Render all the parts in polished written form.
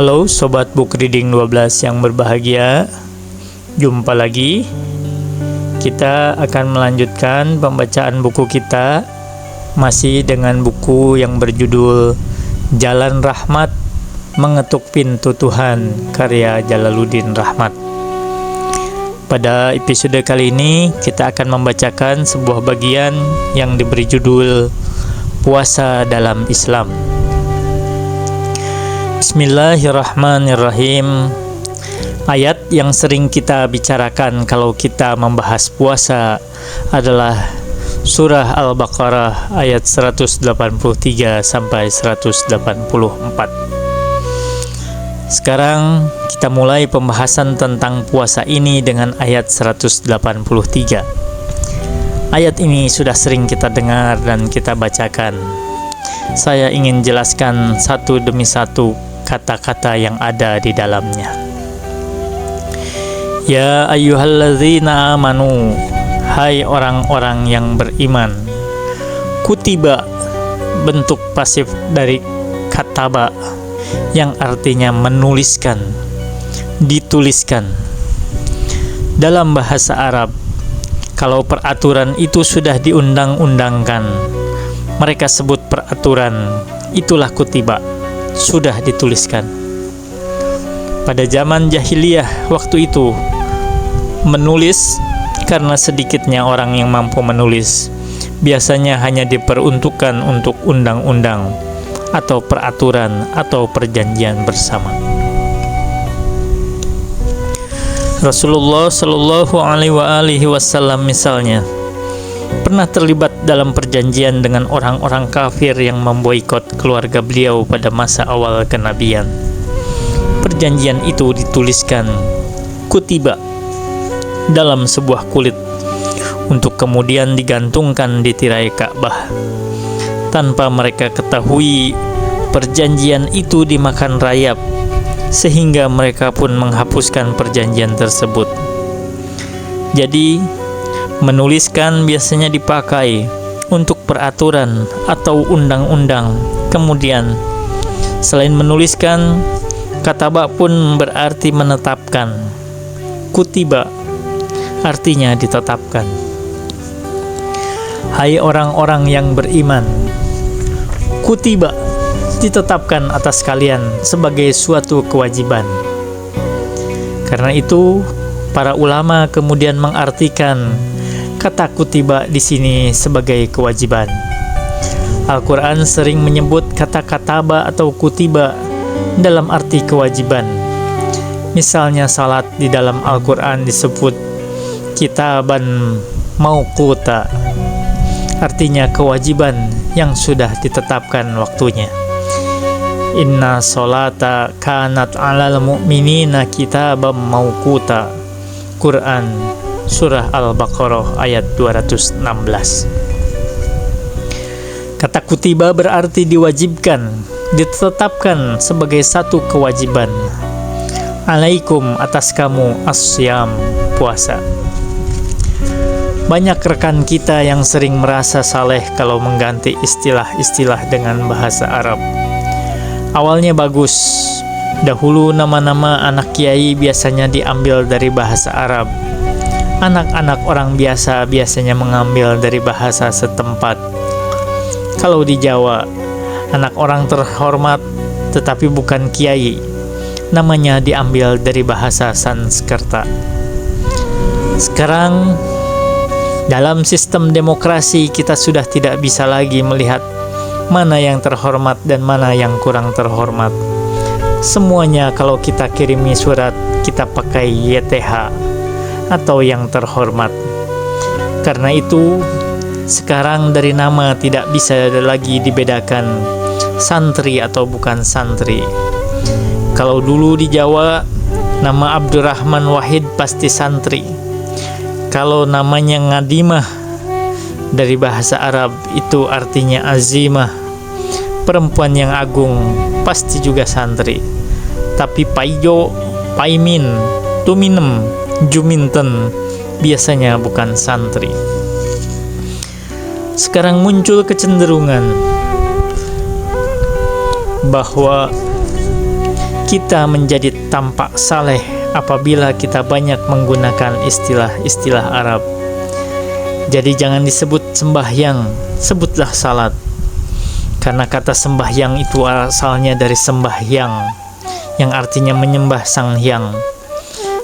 Halo Sobat Book Reading 12 yang berbahagia. Jumpa lagi. Kita akan melanjutkan pembacaan buku kita, masih dengan buku yang berjudul Jalan Rahmat Mengetuk Pintu Tuhan, karya Jalaluddin Rahmat. Pada episode kali ini kita akan membacakan sebuah bagian yang diberi judul Puasa dalam Islam. Bismillahirrahmanirrahim. Ayat yang sering kita bicarakan kalau kita membahas puasa adalah surah Al-Baqarah ayat 183 sampai 184. Sekarang kita mulai pembahasan tentang puasa ini dengan ayat 183. Ayat ini sudah sering kita dengar dan kita bacakan. Saya ingin jelaskan satu demi satu kata-kata yang ada di dalamnya. Ya ayyuhalladzina amanu, hai orang-orang yang beriman. Kutiba, bentuk pasif dari kataba yang artinya menuliskan, dituliskan. Dalam bahasa Arab, kalau peraturan itu sudah diundang-undangkan, mereka sebut peraturan itulah kutiba, sudah dituliskan. Pada zaman jahiliyah waktu itu, menulis karena sedikitnya orang yang mampu menulis, biasanya hanya diperuntukkan untuk undang-undang atau peraturan atau perjanjian bersama. Rasulullah Shallallahu Alaihi Wasallam misalnya pernah terlibat dalam perjanjian dengan orang-orang kafir yang memboikot keluarga beliau pada masa awal kenabian. Perjanjian itu dituliskan kutiba dalam sebuah kulit untuk kemudian digantungkan di tirai Ka'bah. Tanpa mereka ketahui, perjanjian itu dimakan rayap sehingga mereka pun menghapuskan perjanjian tersebut. Jadi menuliskan biasanya dipakai untuk peraturan atau undang-undang. Kemudian, selain menuliskan, kataba pun berarti menetapkan. Kutiba artinya ditetapkan. Hai orang-orang yang beriman, kutiba ditetapkan atas kalian sebagai suatu kewajiban. Karena itu, para ulama kemudian mengartikan kata kutiba di sini sebagai kewajiban. Al-Quran sering menyebut kata kataba atau kutiba dalam arti kewajiban. Misalnya salat di dalam Al-Quran disebut kitaban mauquta, artinya kewajiban yang sudah ditetapkan waktunya. Inna sholata kanat alal mu'minina kitabam mauquta. Quran Surah Al-Baqarah ayat 216. Kata kutiba berarti diwajibkan, ditetapkan sebagai satu kewajiban. Alaikum, atas kamu, as-syam, puasa. Banyak rekan kita yang sering merasa saleh kalau mengganti istilah-istilah dengan bahasa Arab. Awalnya bagus. Dahulu nama-nama anak kiai biasanya diambil dari bahasa Arab. Anak-anak orang biasa biasanya mengambil dari bahasa setempat. Kalau di Jawa, anak orang terhormat tetapi bukan kiai, namanya diambil dari bahasa Sanskerta. Sekarang, dalam sistem demokrasi kita sudah tidak bisa lagi melihat mana yang terhormat dan mana yang kurang terhormat. Semuanya kalau kita kirimi surat, kita pakai YTH atau yang terhormat. Karena itu, sekarang dari nama tidak bisa lagi dibedakan santri atau bukan santri. Kalau dulu di Jawa, nama Abdurrahman Wahid pasti santri. Kalau namanya Ngadimah dari bahasa Arab itu artinya azimah, perempuan yang agung, pasti juga santri. Tapi Paijo, Paimin, Tuminem, Juminten biasanya bukan santri. Sekarang muncul kecenderungan bahwa kita menjadi tampak saleh apabila kita banyak menggunakan istilah-istilah Arab. Jadi jangan disebut sembahyang, sebutlah salat. Karena kata sembahyang itu asalnya dari sembahyang, yang artinya menyembah Sang Hyang.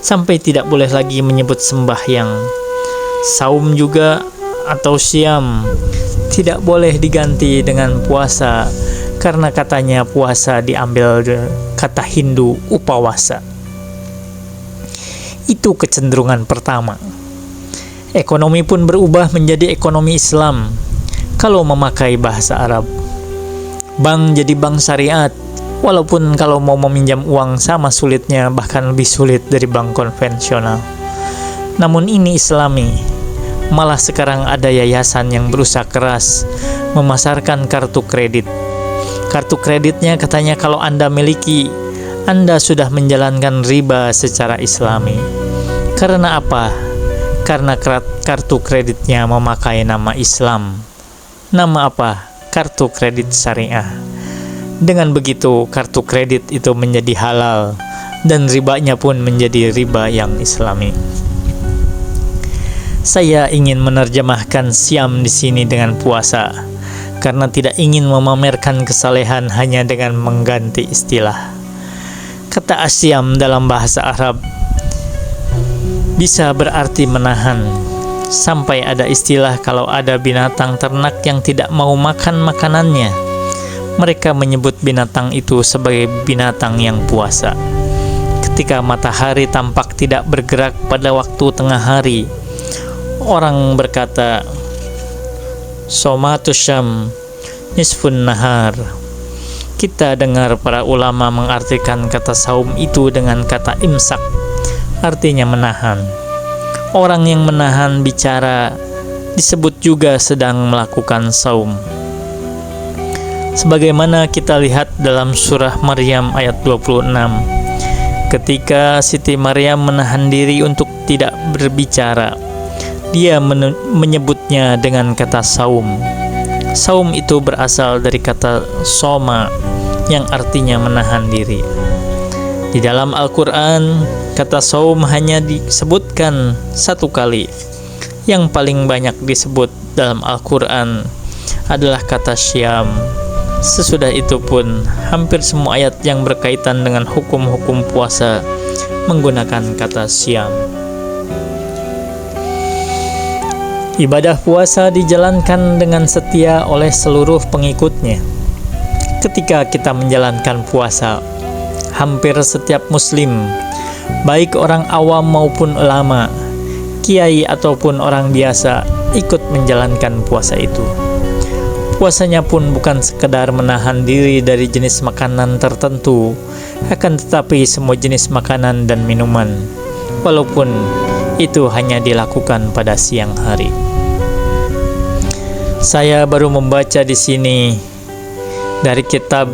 Sampai tidak boleh lagi menyebut sembahyang. Saum juga atau syam tidak boleh diganti dengan puasa, karena katanya puasa diambil dari kata Hindu upawasa. Itu kecenderungan pertama. Ekonomi pun berubah menjadi ekonomi Islam kalau memakai bahasa Arab. Bank jadi bank syariat, walaupun kalau mau meminjam uang sama sulitnya, bahkan lebih sulit dari bank konvensional. Namun ini Islami. Malah sekarang ada yayasan yang berusaha keras memasarkan kartu kredit. Kartu kreditnya katanya kalau Anda miliki, Anda sudah menjalankan riba secara Islami. Karena apa? Karena kartu kreditnya memakai nama Islam. Nama apa? Kartu kredit syariah. Dengan begitu, kartu kredit itu menjadi halal dan ribanya pun menjadi riba yang Islami. Saya ingin menerjemahkan siam di sini dengan puasa, karena tidak ingin memamerkan kesalehan hanya dengan mengganti istilah. Kata asyam dalam bahasa Arab bisa berarti menahan. Sampai ada istilah kalau ada binatang ternak yang tidak mau makan makanannya, mereka menyebut binatang itu sebagai binatang yang puasa. Ketika matahari tampak tidak bergerak pada waktu tengah hari, orang berkata, Somatus syam nisfun nahar. Kita dengar para ulama mengartikan kata saum itu dengan kata imsak, artinya menahan. Orang yang menahan bicara disebut juga sedang melakukan saum. Sebagaimana kita lihat dalam surah Maryam ayat 26, ketika Siti Maryam menahan diri untuk tidak berbicara, dia menyebutnya dengan kata saum. Saum itu berasal dari kata soma, yang artinya menahan diri. Di dalam Al-Quran, kata saum hanya disebutkan satu kali. Yang paling banyak disebut dalam Al-Quran adalah kata syam. Sesudah itu pun, hampir semua ayat yang berkaitan dengan hukum-hukum puasa menggunakan kata syam. Ibadah puasa dijalankan dengan setia oleh seluruh pengikutnya. Ketika kita menjalankan puasa, hampir setiap muslim, baik orang awam maupun ulama, kiai ataupun orang biasa, ikut menjalankan puasa itu. Puasanya pun bukan sekedar menahan diri dari jenis makanan tertentu, akan tetapi semua jenis makanan dan minuman, walaupun itu hanya dilakukan pada siang hari. Saya baru membaca di sini dari kitab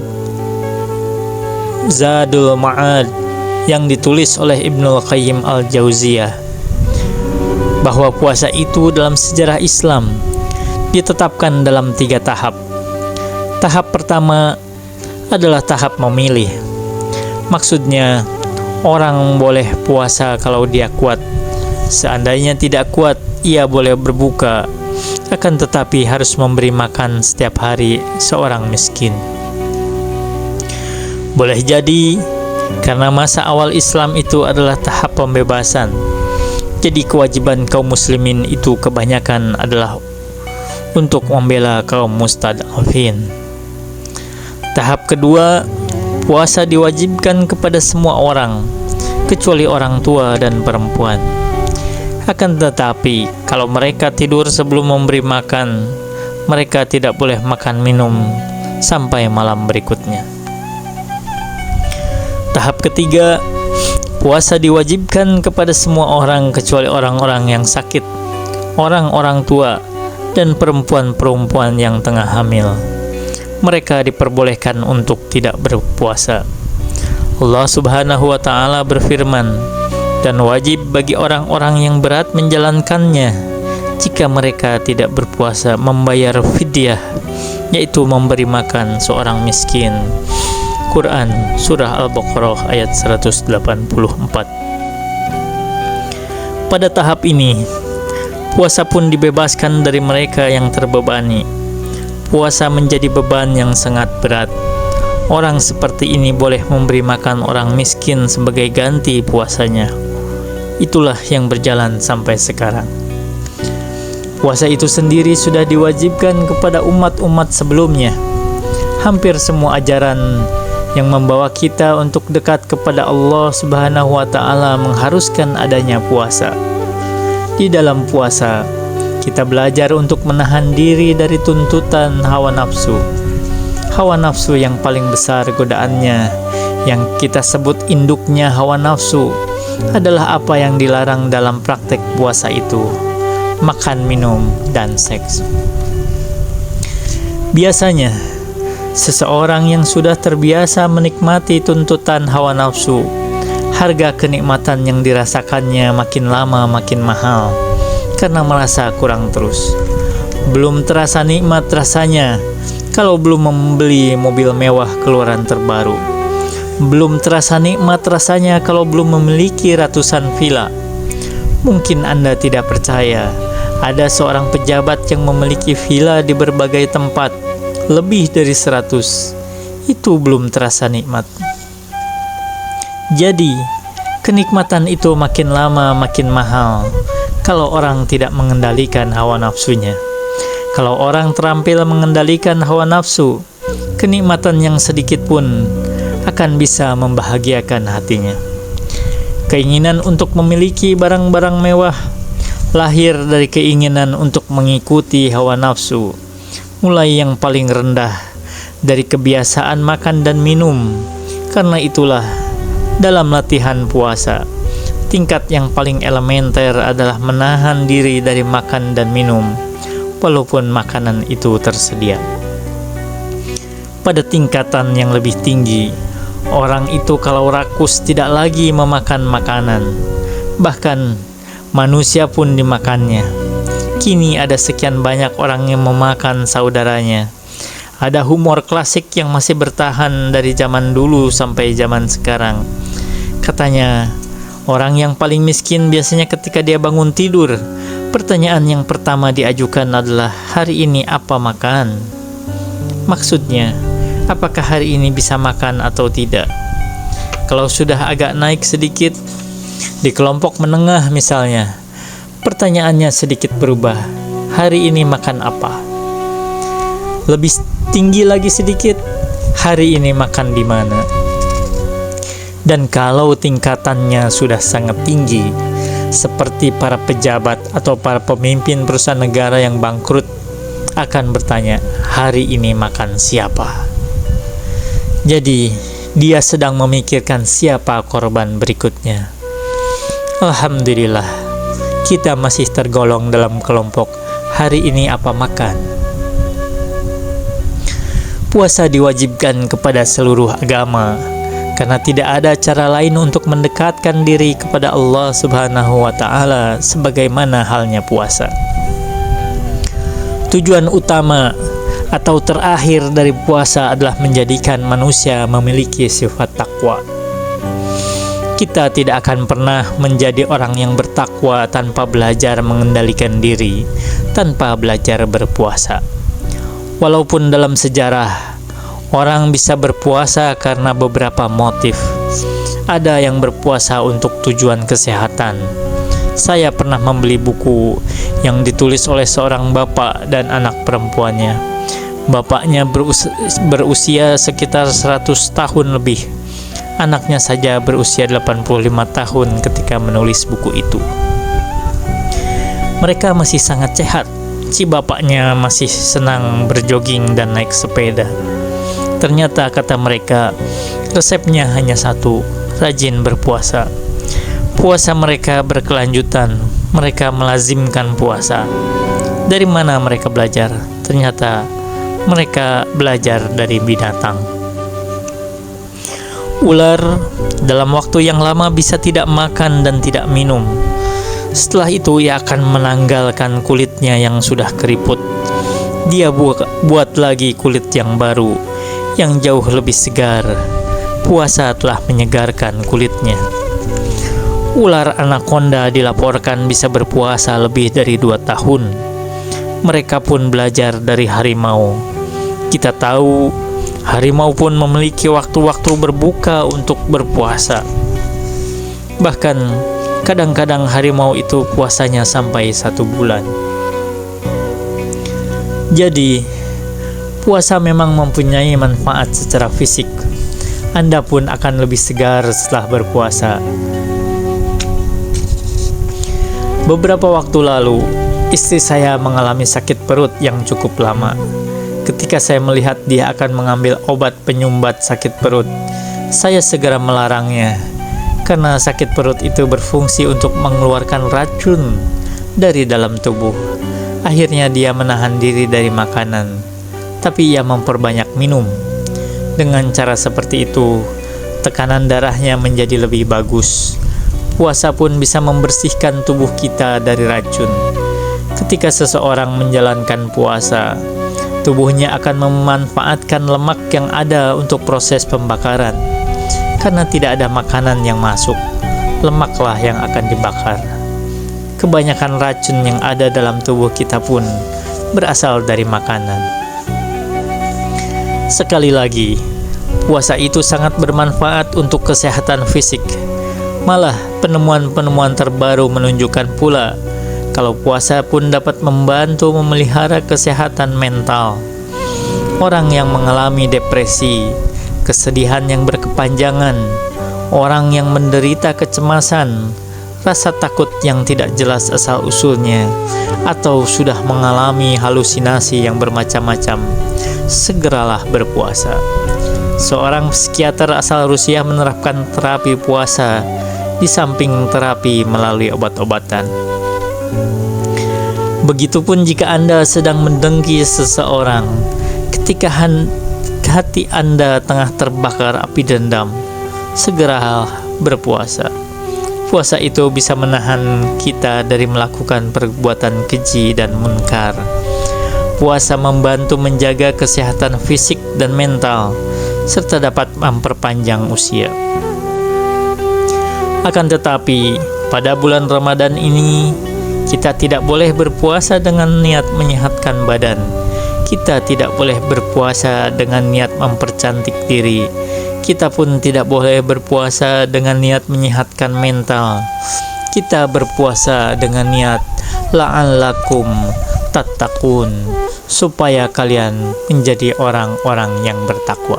Zadul Ma'ad yang ditulis oleh Ibnul Qayyim Al-Jauziyah, bahwa puasa itu dalam sejarah Islam ditetapkan dalam 3 tahap. Tahap pertama adalah tahap memilih. Maksudnya, orang boleh puasa kalau dia kuat. Seandainya tidak kuat, ia boleh berbuka, akan tetapi harus memberi makan setiap hari seorang miskin. Boleh jadi karena masa awal Islam itu adalah tahap pembebasan, jadi kewajiban kaum muslimin itu kebanyakan adalah untuk membela kaum mustad'afin. Tahap kedua, puasa diwajibkan kepada semua orang, kecuali orang tua dan perempuan. Akan tetapi, kalau mereka tidur sebelum memberi makan, mereka tidak boleh makan minum sampai malam berikutnya. Tahap ketiga, puasa diwajibkan kepada semua orang kecuali orang-orang yang sakit, orang-orang tua, dan perempuan-perempuan yang tengah hamil. Mereka diperbolehkan untuk tidak berpuasa. Allah Subhanahu wa Ta'ala berfirman, dan wajib bagi orang-orang yang berat menjalankannya jika mereka tidak berpuasa membayar fidyah, yaitu memberi makan seorang miskin. Quran Surah Al-Baqarah ayat 184. Pada tahap ini, puasa pun dibebaskan dari mereka yang terbebani. Puasa menjadi beban yang sangat berat. Orang seperti ini boleh memberi makan orang miskin sebagai ganti puasanya. Itulah yang berjalan sampai sekarang. Puasa itu sendiri sudah diwajibkan kepada umat-umat sebelumnya. Hampir semua ajaran yang membawa kita untuk dekat kepada Allah Subhanahu wa Ta'ala mengharuskan adanya puasa. Di dalam puasa, kita belajar untuk menahan diri dari tuntutan hawa nafsu. Hawa nafsu yang paling besar godaannya, yang kita sebut induknya hawa nafsu, adalah apa yang dilarang dalam praktek puasa itu: makan, minum, dan seks. Biasanya, seseorang yang sudah terbiasa menikmati tuntutan hawa nafsu, harga kenikmatan yang dirasakannya makin lama makin mahal karena merasa kurang terus. Belum terasa nikmat rasanya kalau belum membeli mobil mewah keluaran terbaru. Belum terasa nikmat rasanya kalau belum memiliki ratusan villa. Mungkin Anda tidak percaya, ada seorang pejabat yang memiliki villa di berbagai tempat, lebih dari 100. Itu belum terasa nikmat. Jadi, kenikmatan itu makin lama makin mahal kalau orang tidak mengendalikan hawa nafsunya. Kalau orang terampil mengendalikan hawa nafsu, kenikmatan yang sedikit pun akan bisa membahagiakan hatinya. Keinginan untuk memiliki barang-barang mewah lahir dari keinginan untuk mengikuti hawa nafsu, mulai yang paling rendah dari kebiasaan makan dan minum. Karena itulah, dalam latihan puasa, tingkat yang paling elementer adalah menahan diri dari makan dan minum, walaupun makanan itu tersedia. Pada tingkatan yang lebih tinggi, orang itu kalau rakus tidak lagi memakan makanan, bahkan manusia pun dimakannya. Kini ada sekian banyak orang yang memakan saudaranya. Ada humor klasik yang masih bertahan dari zaman dulu sampai zaman sekarang. Katanya, orang yang paling miskin biasanya ketika dia bangun tidur, pertanyaan yang pertama diajukan adalah, "Hari ini apa makan?" Maksudnya, apakah hari ini bisa makan atau tidak? Kalau sudah agak naik sedikit, di kelompok menengah misalnya, pertanyaannya sedikit berubah, "Hari ini makan apa?" Lebih tinggi lagi sedikit, "Hari ini makan di mana?" Dan kalau tingkatannya sudah sangat tinggi, seperti para pejabat atau para pemimpin perusahaan negara yang bangkrut, akan bertanya, "Hari ini makan siapa?" Jadi, dia sedang memikirkan siapa korban berikutnya. Alhamdulillah, kita masih tergolong dalam kelompok "hari ini apa makan". Puasa diwajibkan kepada seluruh agama, karena tidak ada cara lain untuk mendekatkan diri kepada Allah Subhanahu wa Ta'ala sebagaimana halnya puasa. Tujuan utama atau terakhir dari puasa adalah menjadikan manusia memiliki sifat takwa. Kita tidak akan pernah menjadi orang yang bertakwa tanpa belajar mengendalikan diri, tanpa belajar berpuasa. Walaupun dalam sejarah, orang bisa berpuasa karena beberapa motif. Ada yang berpuasa untuk tujuan kesehatan. Saya pernah membeli buku yang ditulis oleh seorang bapak dan anak perempuannya. Bapaknya berusia sekitar 100 tahun lebih. Anaknya saja berusia 85 tahun ketika menulis buku itu. Mereka masih sangat sehat. Si bapaknya masih senang berjogging dan naik sepeda. Ternyata kata mereka, resepnya hanya satu, rajin berpuasa. Puasa mereka berkelanjutan, mereka melazimkan puasa. Dari mana mereka belajar? Ternyata mereka belajar dari binatang. Ular dalam waktu yang lama bisa tidak makan dan tidak minum. Setelah itu ia akan menanggalkan kulitnya yang sudah keriput. Dia buat lagi kulit yang baru, yang jauh lebih segar, puasa telah menyegarkan kulitnya. Ular anaconda dilaporkan bisa berpuasa lebih dari 2 tahun. Mereka pun belajar dari harimau. Kita tahu harimau pun memiliki waktu-waktu berbuka untuk berpuasa. Bahkan kadang-kadang harimau itu puasanya sampai 1 bulan. Jadi, puasa memang mempunyai manfaat secara fisik. Anda pun akan lebih segar setelah berpuasa. Beberapa waktu lalu, istri saya mengalami sakit perut yang cukup lama. Ketika saya melihat dia akan mengambil obat penyumbat sakit perut, saya segera melarangnya, karena sakit perut itu berfungsi untuk mengeluarkan racun dari dalam tubuh. Akhirnya dia menahan diri dari makanan, tapi ia memperbanyak minum. Dengan cara seperti itu, tekanan darahnya menjadi lebih bagus. Puasa pun bisa membersihkan tubuh kita dari racun. Ketika seseorang menjalankan puasa, tubuhnya akan memanfaatkan lemak yang ada untuk proses pembakaran. Karena tidak ada makanan yang masuk, lemaklah yang akan dibakar. Kebanyakan racun yang ada dalam tubuh kita pun berasal dari makanan. Sekali lagi, puasa itu sangat bermanfaat untuk kesehatan fisik. Malah, penemuan-penemuan terbaru menunjukkan pula kalau puasa pun dapat membantu memelihara kesehatan mental. Orang yang mengalami depresi, kesedihan yang berkepanjangan, orang yang menderita kecemasan, rasa takut yang tidak jelas asal-usulnya, atau sudah mengalami halusinasi yang bermacam-macam, segeralah berpuasa. Seorang psikiater asal Rusia menerapkan terapi puasa di samping terapi melalui obat-obatan. Begitupun jika Anda sedang mendengki seseorang, ketika hati Anda tengah terbakar api dendam, segeralah berpuasa. Puasa itu bisa menahan kita dari melakukan perbuatan keji dan munkar. Puasa membantu menjaga kesehatan fisik dan mental, serta dapat memperpanjang usia. Akan tetapi, pada bulan Ramadan ini, kita tidak boleh berpuasa dengan niat menyehatkan badan. Kita tidak boleh berpuasa dengan niat mempercantik diri. Kita pun tidak boleh berpuasa dengan niat menyehatkan mental. Kita berpuasa dengan niat la'allakum tattaqun, supaya kalian menjadi orang-orang yang bertakwa.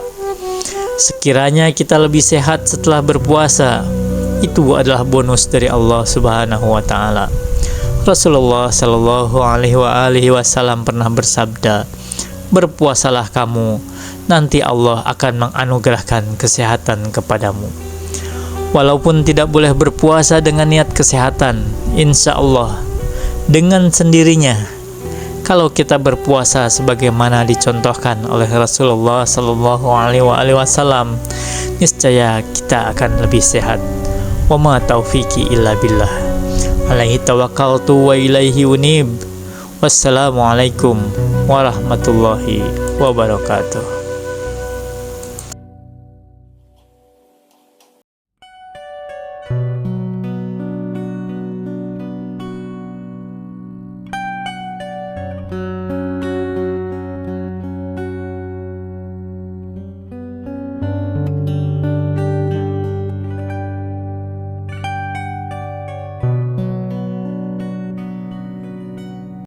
Sekiranya kita lebih sehat setelah berpuasa, itu adalah bonus dari Allah Subhanahu wa taala. Rasulullah Shallallahu alaihi wasallam pernah bersabda, "Berpuasalah kamu, nanti Allah akan menganugerahkan kesehatan kepadamu." Walaupun tidak boleh berpuasa dengan niat kesehatan, insya Allah dengan sendirinya, kalau kita berpuasa sebagaimana dicontohkan oleh Rasulullah Shallallahu alaihi wasallam, niscaya kita akan lebih sehat. Wa ma taufiqi illa billah. Alaihi tawakkaltu wa ilaihi unib. Wassalamualaikum warahmatullahi wabarakatuh.